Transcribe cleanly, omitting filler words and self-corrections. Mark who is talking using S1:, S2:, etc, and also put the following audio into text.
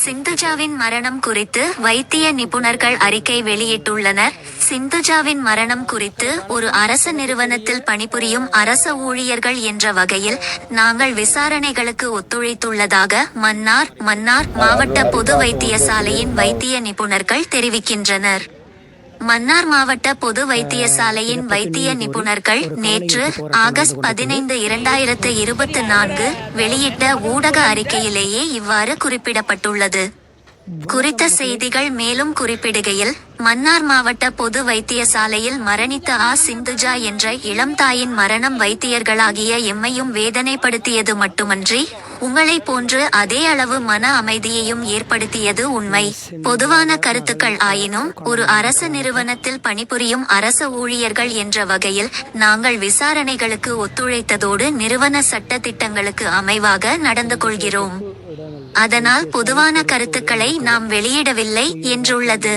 S1: சிந்துஜாவின் மரணம் குறித்து வைத்திய நிபுணர்கள் அறிக்கை வெளியிட்டுள்ளனர். சிந்துஜாவின் மரணம் குறித்து ஒரு அரச நிறுவனத்தில் பணிபுரியும் அரச ஊழியர்கள் என்ற வகையில் நாங்கள் விசாரணைகளுக்கு ஒத்துழைத்துள்ளதாக மன்னார் மாவட்ட பொது வைத்தியசாலையின் வைத்திய நிபுணர்கள் தெரிவிக்கின்றனர். மன்னார் மாவட்ட பொது வைத்தியசாலையின் வைத்திய நிபுணர்கள் நேற்று ஆகஸ்ட் 15, 2024 வெளியிட்ட ஊடக அறிக்கையிலேயே இவ்வாறு குறிப்பிடப்பட்டுள்ளது. குறித்த செய்திகள் மேலும் குறிப்பிடுகையில், மன்னார் மாவட்ட பொது வைத்தியசாலையில் மரணித்த சிந்துஜா என்ற இளம் தாயின் மரணம் வைத்தியர்களாகிய எம்மையும் வேதனைப்படுத்தியது மட்டுமன்றி, உங்களை போன்று அதே அளவு மன அமைதியையும் ஏற்படுத்தியது உண்மை. பொதுவான கருத்துக்கள் ஆயினும், ஒரு அரச நிறுவனத்தில் பணிபுரியும் அரச ஊழியர்கள் என்ற வகையில் நாங்கள் விசாரணைகளுக்கு ஒத்துழைத்ததோடு நிறுவன சட்ட திட்டங்களுக்கு அமைவாக நடந்து கொள்கிறோம். அதனால் பொதுவான கருத்துக்களை நாம் வெளியிடவில்லை என்றுள்ளது.